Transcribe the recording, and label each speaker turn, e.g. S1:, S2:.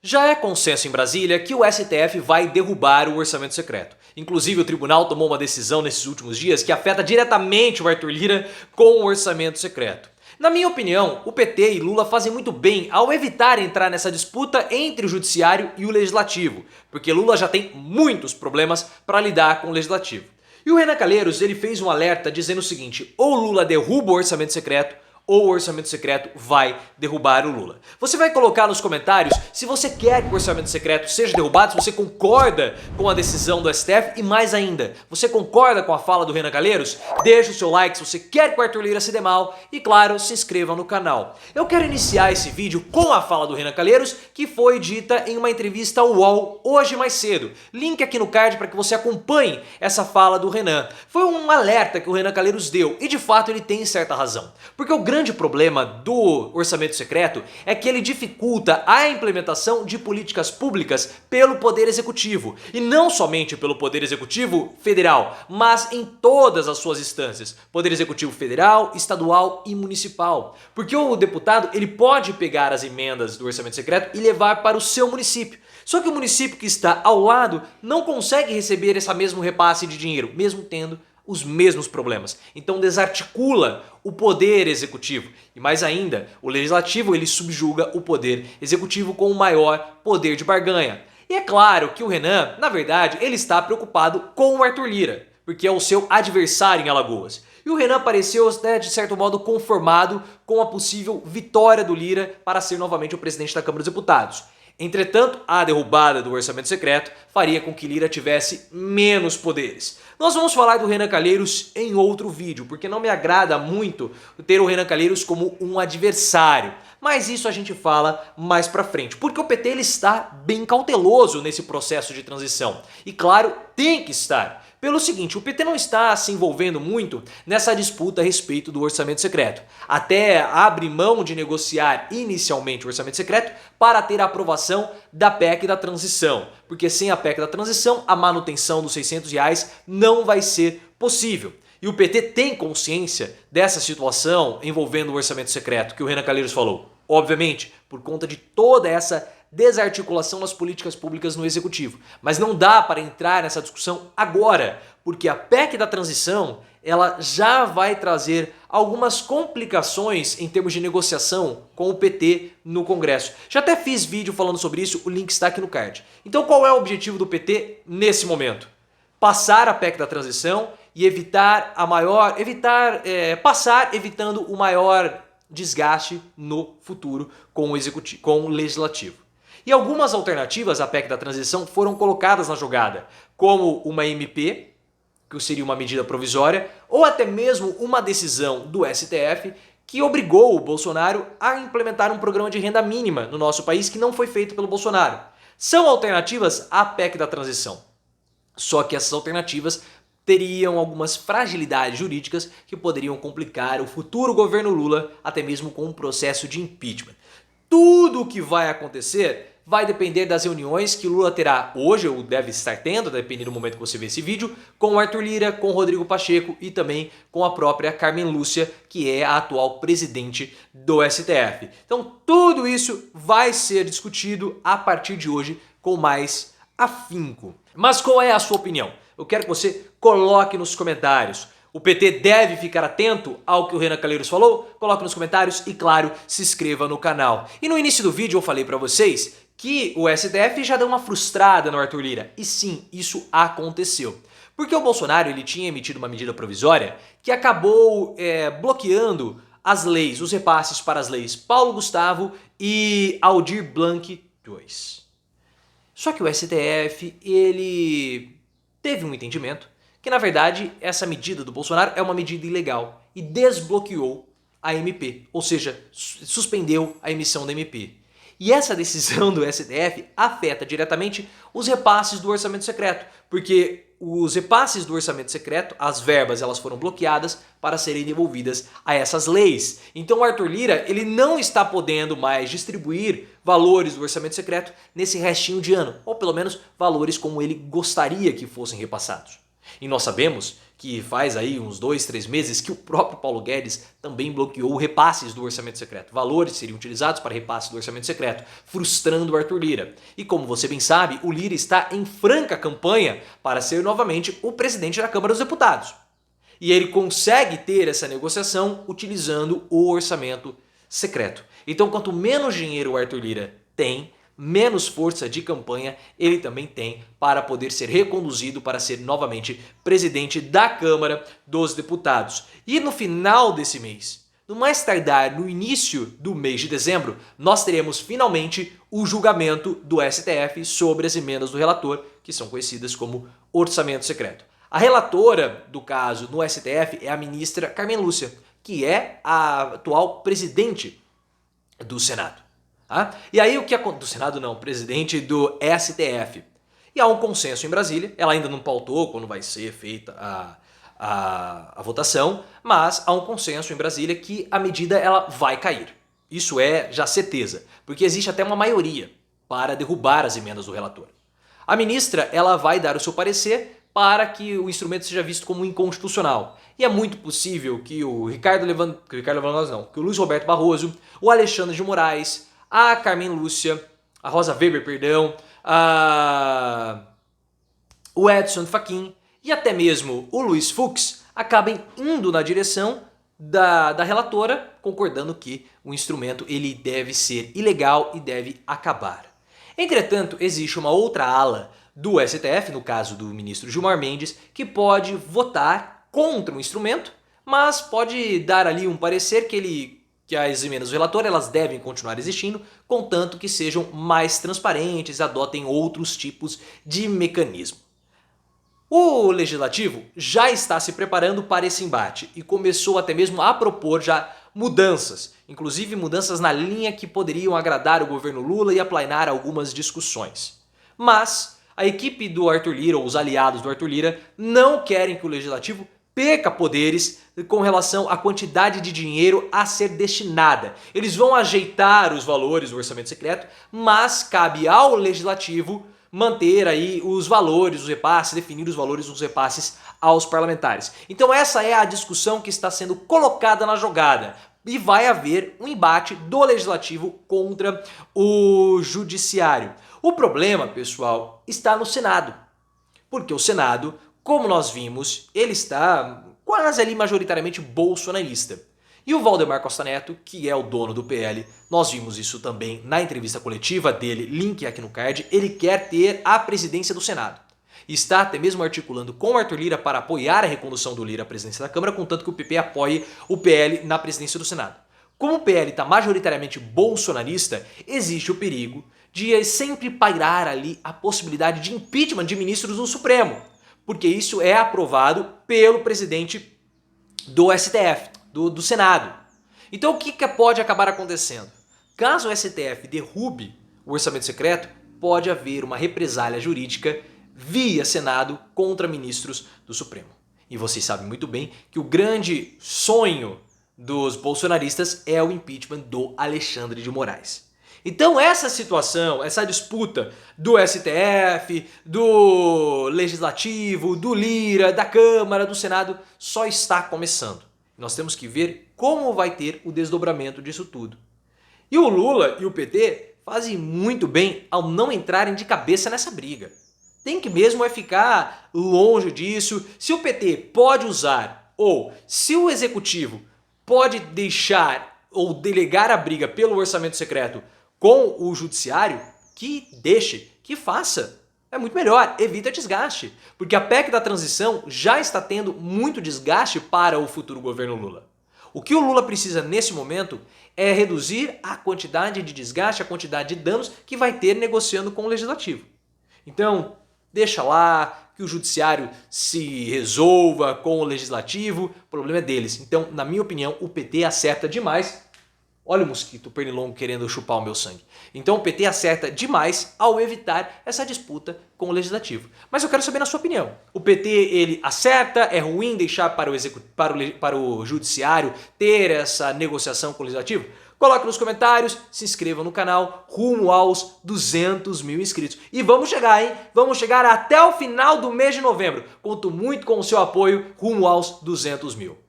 S1: Já é consenso em Brasília que o STF vai derrubar o orçamento secreto. Inclusive, o tribunal tomou uma decisão nesses últimos dias que afeta diretamente o Arthur Lira com o orçamento secreto. Na minha opinião, o PT e Lula fazem muito bem ao evitar entrar nessa disputa entre o judiciário e o legislativo, porque Lula já tem muitos problemas para lidar com o legislativo. E o Renan Calheiros ele fez um alerta dizendo o seguinte: ou Lula derruba o orçamento secreto, ou o orçamento secreto vai derrubar o Lula. Você vai colocar nos comentários se você quer que o orçamento secreto seja derrubado, se você concorda com a decisão do STF e mais ainda, você concorda com a fala do Renan Calheiros? Deixa o seu like se você quer que o Arthur Lira se dê mal e claro, se inscreva no canal. Eu quero iniciar esse vídeo com a fala do Renan Calheiros que foi dita em uma entrevista ao UOL hoje mais cedo. Link aqui no card para que você acompanhe essa fala do Renan. Foi um alerta que o Renan Calheiros deu e de fato ele tem certa razão. Porque o grande problema do orçamento secreto é que ele dificulta a implementação de políticas públicas pelo Poder Executivo. E não somente pelo Poder Executivo federal, mas em todas as suas instâncias. Poder Executivo federal, estadual e municipal. Porque o deputado ele pode pegar as emendas do orçamento secreto e levar para o seu município. Só que o município que está ao lado não consegue receber esse mesmo repasse de dinheiro, mesmo tendo os mesmos problemas. Então desarticula o poder executivo. E mais ainda, o legislativo ele subjuga o poder executivo com o maior poder de barganha. E é claro que o Renan, na verdade, ele está preocupado com o Arthur Lira, porque é o seu adversário em Alagoas. E o Renan pareceu, de certo modo, conformado com a possível vitória do Lira para ser novamente o presidente da Câmara dos Deputados. Entretanto, a derrubada do orçamento secreto faria com que Lira tivesse menos poderes. Nós vamos falar do Renan Calheiros em outro vídeo, porque não me agrada muito ter o Renan Calheiros como um adversário. Mas isso a gente fala mais pra frente, porque o PT ele está bem cauteloso nesse processo de transição. E claro, tem que estar. Pelo seguinte, o PT não está se envolvendo muito nessa disputa a respeito do orçamento secreto. Até abre mão de negociar inicialmente o orçamento secreto para ter a aprovação da PEC da transição. Porque sem a PEC da transição, a manutenção dos R$ 600 não vai ser possível. E o PT tem consciência dessa situação envolvendo o orçamento secreto que o Renan Calheiros falou. Obviamente, por conta de toda essa desarticulação das políticas públicas no executivo. Mas não dá para entrar nessa discussão agora, porque a PEC da transição ela já vai trazer algumas complicações em termos de negociação com o PT no Congresso. Já até fiz vídeo falando sobre isso, o link está aqui no card. Então qual é o objetivo do PT nesse momento? Passar a PEC da transição e evitar passar evitando o maior desgaste no futuro com o executivo, com o legislativo. E algumas alternativas à PEC da transição foram colocadas na jogada, como uma MP, que seria uma medida provisória, ou até mesmo uma decisão do STF que obrigou o Bolsonaro a implementar um programa de renda mínima no nosso país que não foi feito pelo Bolsonaro. São alternativas à PEC da transição. Só que essas alternativas teriam algumas fragilidades jurídicas que poderiam complicar o futuro governo Lula, até mesmo com um processo de impeachment. Tudo o que vai acontecer vai depender das reuniões que Lula terá hoje, ou deve estar tendo, dependendo do momento que você vê esse vídeo, com o Arthur Lira, com o Rodrigo Pacheco e também com a própria Carmen Lúcia, que é a atual presidente do STF. Então tudo isso vai ser discutido a partir de hoje com mais afinco. Mas qual é a sua opinião? Eu quero que você coloque nos comentários. O PT deve ficar atento ao que o Renan Calheiros falou? Coloque nos comentários e, claro, se inscreva no canal. E no início do vídeo eu falei pra vocês que o STF já deu uma frustrada no Arthur Lira. E sim, isso aconteceu. Porque o Bolsonaro ele tinha emitido uma medida provisória que acabou bloqueando as leis, os repasses para as leis Paulo Gustavo e Aldir Blanc II. Só que o STF ele teve um entendimento que na verdade essa medida do Bolsonaro é uma medida ilegal e desbloqueou a MP, ou seja, suspendeu a emissão da MP. E essa decisão do STF afeta diretamente os repasses do orçamento secreto, porque os repasses do orçamento secreto, as verbas, elas foram bloqueadas para serem devolvidas a essas leis. Então o Arthur Lira ele não está podendo mais distribuir valores do orçamento secreto nesse restinho de ano, ou pelo menos valores como ele gostaria que fossem repassados. E nós sabemos que faz aí uns 2, 3 meses que o próprio Paulo Guedes também bloqueou repasses do orçamento secreto. Valores seriam utilizados para repasses do orçamento secreto, frustrando o Arthur Lira. E como você bem sabe, o Lira está em franca campanha para ser novamente o presidente da Câmara dos Deputados. E ele consegue ter essa negociação utilizando o orçamento secreto. Então, quanto menos dinheiro o Arthur Lira tem, menos força de campanha ele também tem para poder ser reconduzido para ser novamente presidente da Câmara dos Deputados. E no final desse mês, no mais tardar no início do mês de dezembro, nós teremos finalmente o julgamento do STF sobre as emendas do relator, que são conhecidas como orçamento secreto. A relatora do caso no STF é a ministra Carmen Lúcia, que é a atual presidente do Senado. E aí o que acontece? Do Senado não, presidente do STF. E há um consenso em Brasília, ela ainda não pautou quando vai ser feita a votação, mas há um consenso em Brasília que a medida ela vai cair. Isso é já certeza, porque existe até uma maioria para derrubar as emendas do relator. A ministra ela vai dar o seu parecer para que o instrumento seja visto como inconstitucional. E é muito possível que que o Luiz Roberto Barroso, o Alexandre de Moraes, a Carmen Lúcia, a Rosa Weber, o Edson Fachin e até mesmo o Luiz Fux acabem indo na direção da relatora, concordando que o instrumento ele deve ser ilegal e deve acabar. Entretanto, existe uma outra ala do STF, no caso do ministro Gilmar Mendes, que pode votar contra o instrumento, mas pode dar ali um parecer que as emendas do relator elas devem continuar existindo, contanto que sejam mais transparentes, adotem outros tipos de mecanismo. O Legislativo já está se preparando para esse embate e começou até mesmo a propor já mudanças, inclusive mudanças na linha que poderiam agradar o governo Lula e aplanar algumas discussões. Mas a equipe do Arthur Lira, ou os aliados do Arthur Lira, não querem que o Legislativo perca poderes com relação à quantidade de dinheiro a ser destinada. Eles vão ajeitar os valores do orçamento secreto, mas cabe ao Legislativo manter aí os valores, os repasses, definir os valores dos repasses aos parlamentares. Então essa é a discussão que está sendo colocada na jogada. E vai haver um embate do Legislativo contra o Judiciário. O problema, pessoal, está no Senado. Porque o Senado, como nós vimos, ele está quase ali majoritariamente bolsonarista. E o Valdemar Costa Neto, que é o dono do PL, nós vimos isso também na entrevista coletiva dele, link aqui no card, ele quer ter a presidência do Senado. Está até mesmo articulando com o Arthur Lira para apoiar a recondução do Lira à presidência da Câmara, contanto que o PP apoie o PL na presidência do Senado. Como o PL está majoritariamente bolsonarista, existe o perigo de sempre pairar ali a possibilidade de impeachment de ministros do Supremo, porque isso é aprovado pelo presidente do STF, do Senado. Então o que pode acabar acontecendo? Caso o STF derrube o orçamento secreto, pode haver uma represália jurídica via Senado contra ministros do Supremo. E vocês sabem muito bem que o grande sonho dos bolsonaristas é o impeachment do Alexandre de Moraes. Então essa situação, essa disputa do STF, do Legislativo, do Lira, da Câmara, do Senado, só está começando. Nós temos que ver como vai ter o desdobramento disso tudo. E o Lula e o PT fazem muito bem ao não entrarem de cabeça nessa briga. Tem que mesmo ficar longe disso. Se o PT pode usar, ou se o Executivo pode deixar ou delegar a briga pelo orçamento secreto com o Judiciário, que deixe, que faça. É muito melhor, evita desgaste. Porque a PEC da transição já está tendo muito desgaste para o futuro governo Lula. O que o Lula precisa nesse momento é reduzir a quantidade de desgaste, a quantidade de danos que vai ter negociando com o Legislativo. Então, deixa lá, que o Judiciário se resolva com o Legislativo, o problema é deles. Então, na minha opinião, o PT acerta demais. Olha o mosquito, o pernilongo querendo chupar o meu sangue. Então o PT acerta demais ao evitar essa disputa com o Legislativo. Mas eu quero saber na sua opinião. O PT ele acerta, é ruim deixar para o Judiciário ter essa negociação com o Legislativo? Coloque nos comentários, se inscreva no canal, rumo aos 200 mil inscritos. E vamos chegar, hein? Vamos chegar até o final do mês de novembro. Conto muito com o seu apoio, rumo aos 200 mil.